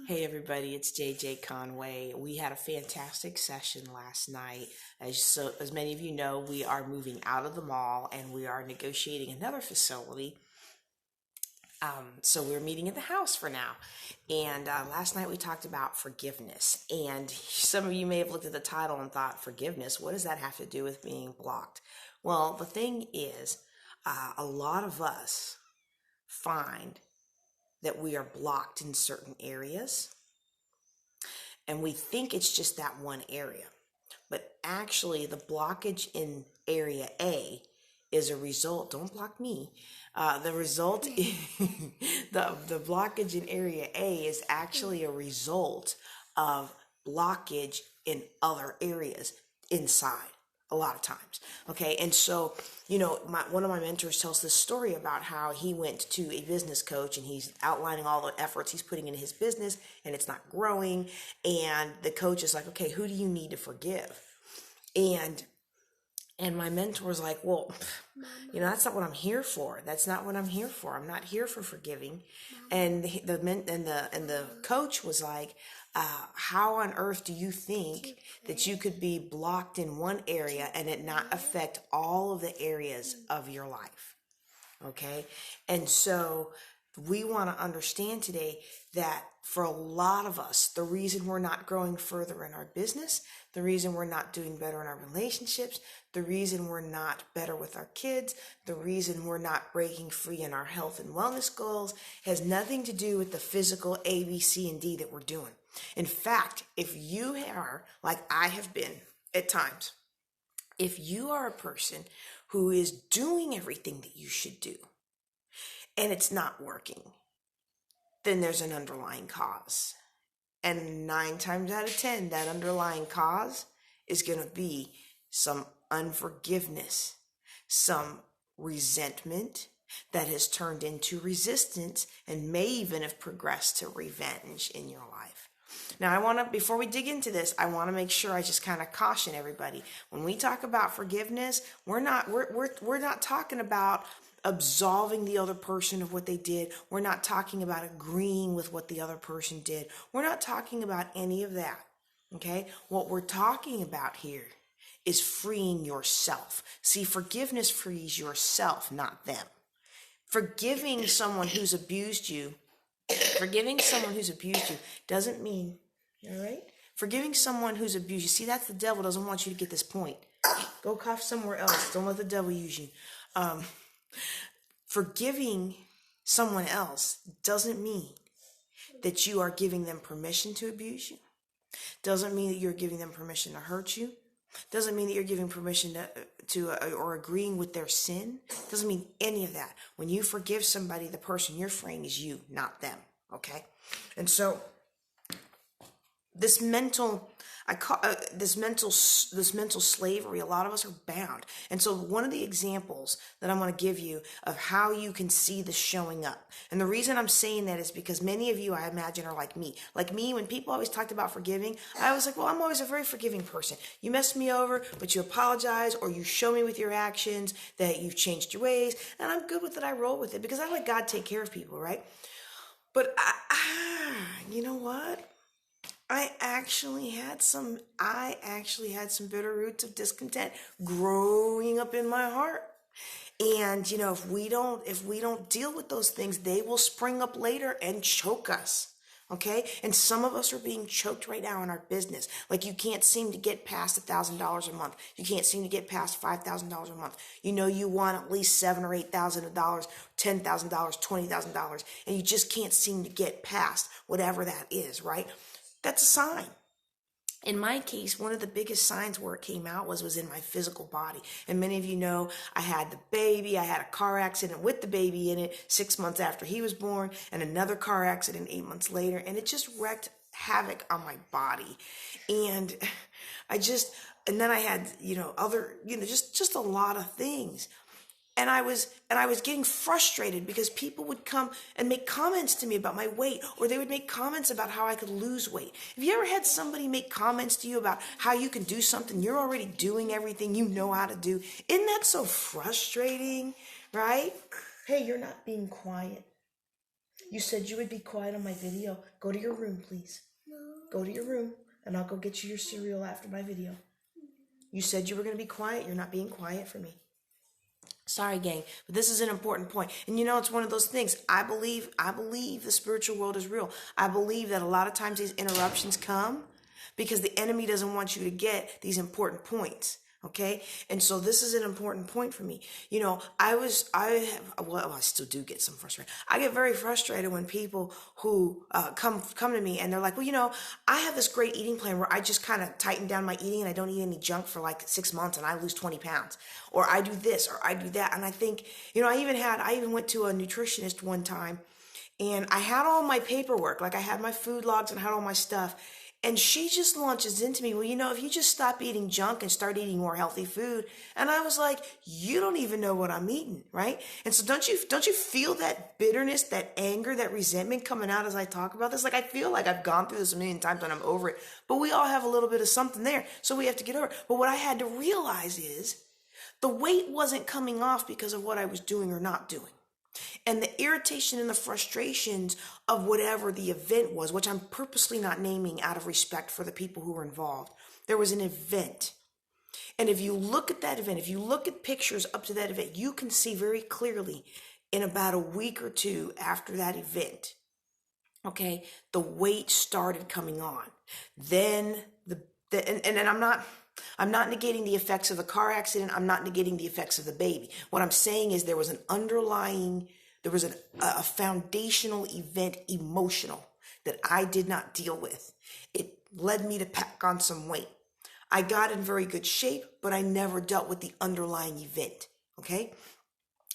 Hey everybody, it's JJ Conway. We had a fantastic session last night. As many of you know, we are moving out of the mall and we are negotiating another facility. So we're meeting at the house for now. And last night we talked about forgiveness. And some of you may have looked at the title and thought, forgiveness, what does that have to do with being blocked? Well, the thing is, a lot of us find that we are blocked in certain areas, and we think it's just that one area. But actually, the blockage in area A is a result. Don't block me. The result, the blockage in area A is actually a result of blockage in other areas inside. A lot of times. Okay. And so, one of my mentors tells this story about how he went to a business coach and he's outlining all the efforts he's putting into his business and it's not growing. And the coach is like, okay, who do you need to forgive? And my mentor was like, well, that's not what I'm here for. That's not what I'm here for. I'm not here for forgiving. And the coach was like, how on earth do you think that you could be blocked in one area and it not affect all of the areas of your life? Okay. And so we want to understand today that for a lot of us, the reason we're not growing further in our business, the reason we're not doing better in our relationships, the reason we're not better with our kids, the reason we're not breaking free in our health and wellness goals has nothing to do with the physical A, B, C, and D that we're doing. In fact, if you are, like I have been at times, if you are a person who is doing everything that you should do and it's not working, then there's an underlying cause. And 9 times out of 10, that underlying cause is going to be some unforgiveness, some resentment that has turned into resistance and may even have progressed to revenge in your life. Now, before we dig into this, I want to make sure I just kind of caution everybody. When we talk about forgiveness, we're not talking about absolving the other person of what they did. We're not talking about agreeing with what the other person did. We're not talking about any of that. Okay? What we're talking about here is freeing yourself. See, forgiveness frees yourself, not them. Forgiving someone who's abused you doesn't mean, all right? Forgiving someone who's abused you. See, that's the devil doesn't want you to get this point. Go cough somewhere else. Don't let the devil use you. Forgiving someone else doesn't mean that you are giving them permission to abuse you. Doesn't mean that you're giving them permission to hurt you. Doesn't mean that you're giving permission to or agreeing with their sin. Doesn't mean any of that. When you forgive somebody, the person you're freeing is you, not them. Okay? And so this mental slavery, a lot of us are bound. And so one of the examples that I want to give you of how you can see this showing up, and the reason I'm saying that is because many of you, I imagine, are like me. Like me, when people always talked about forgiving, I was like, well, I'm always a very forgiving person. You messed me over, but you apologize, or you show me with your actions that you've changed your ways, and I'm good with it. I roll with it because I let God take care of people, right? But you know what? I actually had some bitter roots of discontent growing up in my heart. And, if we don't deal with those things, they will spring up later and choke us. Okay. And some of us are being choked right now in our business. Like you can't seem to get past $1,000 a month. You can't seem to get past $5,000 a month. You want at least $7,000 or $8,000, $10,000, $20,000, and you just can't seem to get past whatever that is, right? That's a sign. In my case, one of the biggest signs where it came out was in my physical body. And many of you know I had the baby. I had a car accident with the baby in it 6 months after he was born, and another car accident 8 months later. And it just wreaked havoc on my body. And then I had, just a lot of things. And I was getting frustrated because people would come and make comments to me about my weight, or they would make comments about how I could lose weight. Have you ever had somebody make comments to you about how you can do something you're already doing everything you know how to do? Isn't that so frustrating, right? Hey, you're not being quiet. You said you would be quiet on my video. Go to your room, please. No. Go to your room, and I'll go get you your cereal after my video. You said you were going to be quiet. You're not being quiet for me. Sorry, gang, but this is an important point. And you know, it's one of those things. I believe the spiritual world is real. I believe that a lot of times these interruptions come because the enemy doesn't want you to get these important points. Okay. And so this is an important point for me. You know, I still do get some frustration. I get very frustrated when people who come to me and they're like, well, you know, I have this great eating plan where I just kind of tighten down my eating and I don't eat any junk for like 6 months and I lose 20 pounds, or I do this or I do that. And I think, you know, I even went to a nutritionist one time and I had all my paperwork, like I had my food logs and I had all my stuff. And she just launches into me, well, you know, if you just stop eating junk and start eating more healthy food. And I was like, you don't even know what I'm eating, right? And so don't you feel that bitterness, that anger, that resentment coming out as I talk about this? Like, I feel like I've gone through this a million times and I'm over it. But we all have a little bit of something there, so we have to get over it. But what I had to realize is the weight wasn't coming off because of what I was doing or not doing. And the irritation and the frustrations of whatever the event was, which I'm purposely not naming out of respect for the people who were involved. There was an event. And if you look at that event, if you look at pictures up to that event, you can see very clearly in about a week or two after that event, okay, the weight started coming on. Then I'm not negating the effects of the car accident. I'm not negating the effects of the baby. What I'm saying is there was a foundational event, emotional, that I did not deal with. It led me to pack on some weight. I got in very good shape, but I never dealt with the underlying event, okay?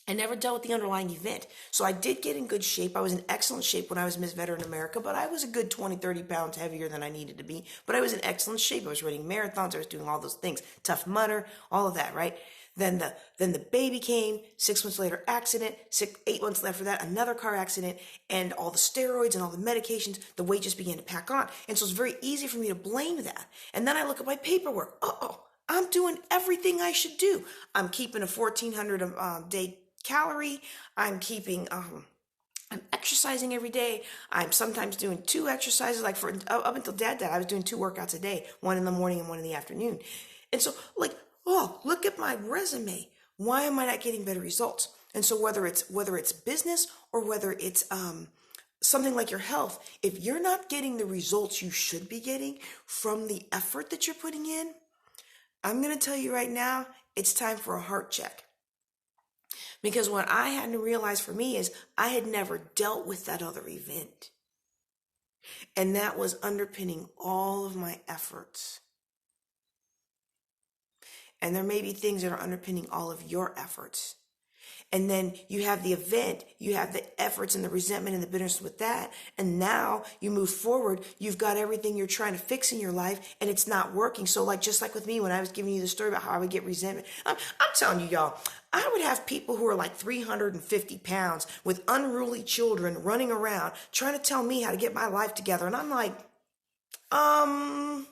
I never dealt with the underlying event. So I did get in good shape. I was in excellent shape when I was Miss Veteran America, but I was a good 20, 30 pounds heavier than I needed to be. But I was in excellent shape. I was running marathons. I was doing all those things. Tough Mudder, all of that, right? Then the baby came, 6 months later, accident, 8 months after that, another car accident, and all the steroids and all the medications, the weight just began to pack on. And so it's very easy for me to blame that. And then I look at my paperwork. I'm doing everything I should do. I'm keeping a 1,400 day calorie. I'm exercising every day. I'm sometimes doing 2 exercises, like up until Dad died, I was doing 2 workouts a day, 1 in the morning and 1 in the afternoon. And so look at my resume. Why am I not getting better results? And so whether it's business or whether it's something like your health, if you're not getting the results you should be getting from the effort that you're putting in, I'm going to tell you right now, it's time for a heart check. Because what I had to realize for me is I had never dealt with that other event. And that was underpinning all of my efforts. And there may be things that are underpinning all of your efforts. And then you have the event, you have the efforts and the resentment and the bitterness with that. And now you move forward, you've got everything you're trying to fix in your life and it's not working. So just like with me, when I was giving you the story about how I would get resentment, I'm telling you, y'all, I would have people who are like 350 pounds with unruly children running around trying to tell me how to get my life together. And I'm like, And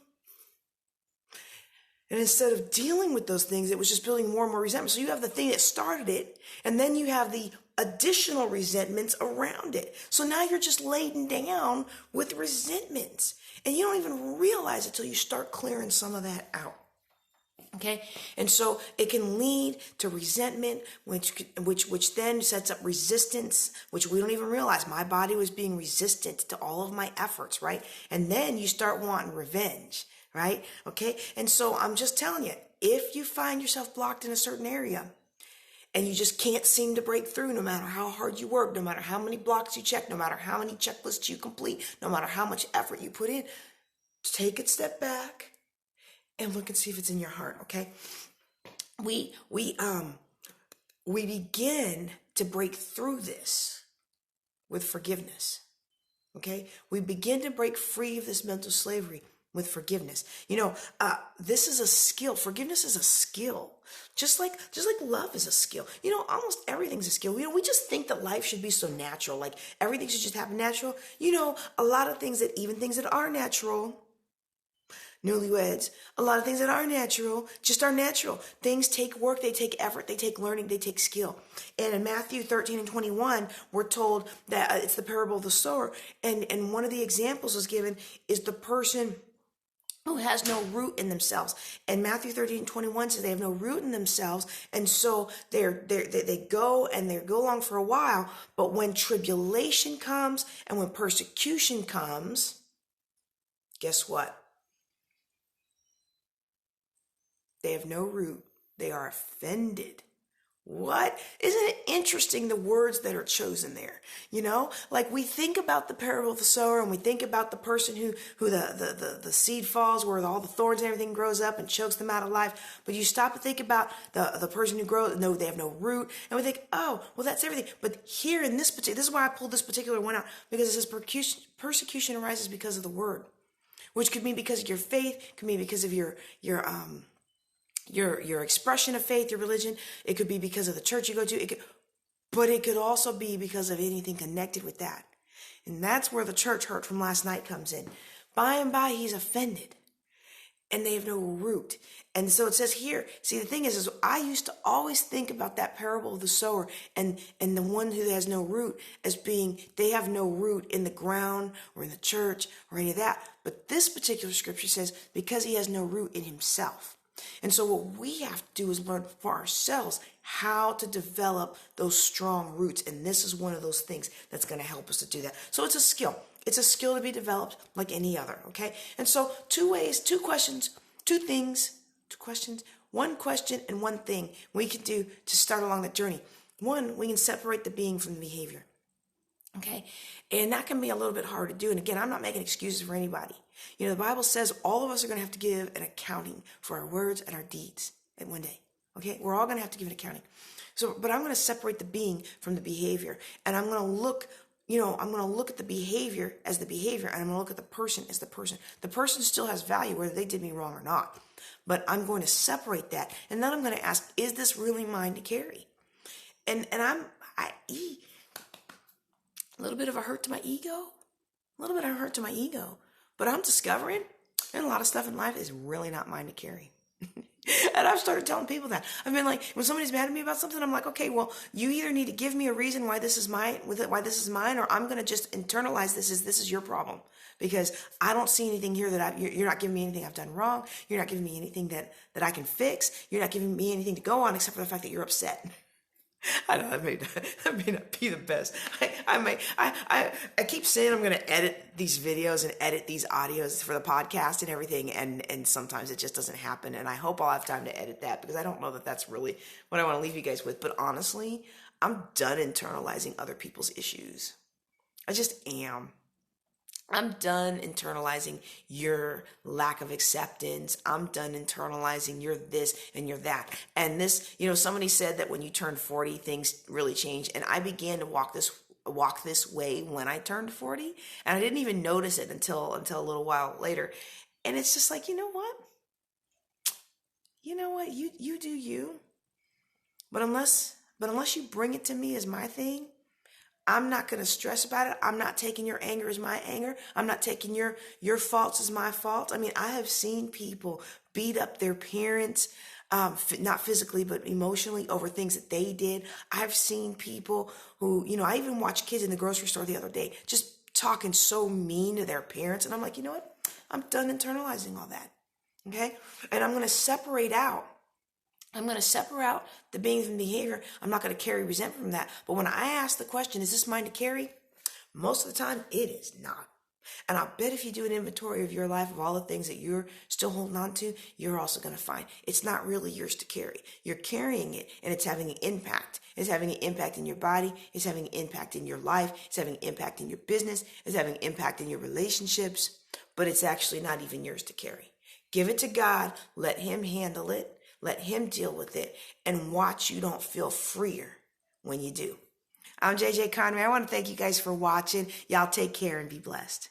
instead of dealing with those things, it was just building more and more resentment. So you have the thing that started it, and then you have the additional resentments around it. So now you're just laden down with resentments. And you don't even realize it till you start clearing some of that out. Okay? And so it can lead to resentment, which then sets up resistance, which we don't even realize. My body was being resistant to all of my efforts, right? And then you start wanting revenge. Right? Okay. And so I'm just telling you, if you find yourself blocked in a certain area and you just can't seem to break through, no matter how hard you work, no matter how many blocks you check, no matter how many checklists you complete, no matter how much effort you put in, take a step back and look and see if it's in your heart. Okay. We begin to break through this with forgiveness. Okay. We begin to break free of this mental slavery with forgiveness. This is a skill. Forgiveness is a skill. Just like love is a skill. Almost everything's a skill. We just think that life should be so natural. Like everything should just happen natural. A lot of things even things that are natural newlyweds, a lot of things that are natural, just are natural. Things take work, they take effort, they take learning, they take skill. And in Matthew 13 and 21, we're told that it's the parable of the sower. And one of the examples was given is the person who has no root in themselves. And Matthew 13 and 21 says they have no root in themselves. And so they go and they go along for a while. But when tribulation comes and when persecution comes, guess what? They have no root. They are offended. What? Isn't it interesting the words that are chosen there? Like we think about the parable of the sower and we think about the person who the seed falls where all the thorns and everything grows up and chokes them out of life. But you stop and think about the person who grows, no, they have no root. And we think, oh, well, that's everything. But here in this is why I pulled this particular one out, because it says persecution arises because of the word, which could mean because of your faith, could mean because of your expression of faith, your religion. It could be because of the church you go to. But it could also be because of anything connected with that. And that's where the church hurt from last night comes in. By and by, he's offended. And they have no root. And so it says here, see, the thing is I used to always think about that parable of the sower and the one who has no root as being, they have no root in the ground or in the church or any of that. But this particular scripture says, because he has no root in himself. And so what we have to do is learn for ourselves how to develop those strong roots. And this is one of those things that's going to help us to do that. So it's a skill. It's a skill to be developed like any other, okay? And so two questions, one question and one thing we can do to start along that journey. One, we can separate the being from the behavior, okay? And that can be a little bit hard to do. And again, I'm not making excuses for anybody. The Bible says all of us are going to have to give an accounting for our words and our deeds at one day. Okay, we're all going to have to give an accounting. So, but I'm going to separate the being from the behavior, and I'm going to look. I'm going to look at the behavior as the behavior, and I'm going to look at the person as the person. The person still has value, whether they did me wrong or not. But I'm going to separate that, and then I'm going to ask, is this really mine to carry? And a little bit of a hurt to my ego, But I'm discovering and a lot of stuff in life is really not mine to carry. And I've started telling people that. I've been like, when somebody's mad at me about something, I'm like, okay, well, you either need to give me a reason why this is mine, or I'm going to just internalize this is your problem. Because I don't see anything here that you're not giving me anything I've done wrong. You're not giving me anything that I can fix. You're not giving me anything to go on except for the fact that you're upset. I know that may not be the best. I keep saying I'm going to edit these videos and edit these audios for the podcast and everything, and sometimes it just doesn't happen. And I hope I'll have time to edit that, because I don't know that that's really what I want to leave you guys with. But honestly, I'm done internalizing other people's issues. I just am. I'm done internalizing your lack of acceptance. I'm done internalizing you're this and you're that. And this, somebody said that when you turn 40, things really change. And I began to walk this way when I turned 40. And I didn't even notice it until a little while later. And it's just like, you know what? You do you. But unless you bring it to me as my thing, I'm not going to stress about it. I'm not taking your anger as my anger. I'm not taking your faults as my fault. I mean, I have seen people beat up their parents, not physically, but emotionally over things that they did. I've seen people who, I even watched kids in the grocery store the other day just talking so mean to their parents. And I'm like, you know what? I'm done internalizing all that. Okay? And I'm going to separate out the being from behavior. I'm not going to carry resentment from that. But when I ask the question, is this mine to carry? Most of the time, it is not. And I'll bet if you do an inventory of your life, of all the things that you're still holding on to, you're also going to find it's not really yours to carry. You're carrying it, and it's having an impact. It's having an impact in your body. It's having an impact in your life. It's having an impact in your business. It's having an impact in your relationships. But it's actually not even yours to carry. Give it to God. Let Him handle it. Let Him deal with it, and watch you don't feel freer when you do. I'm JJ Conway. I want to thank you guys for watching. Y'all take care and be blessed.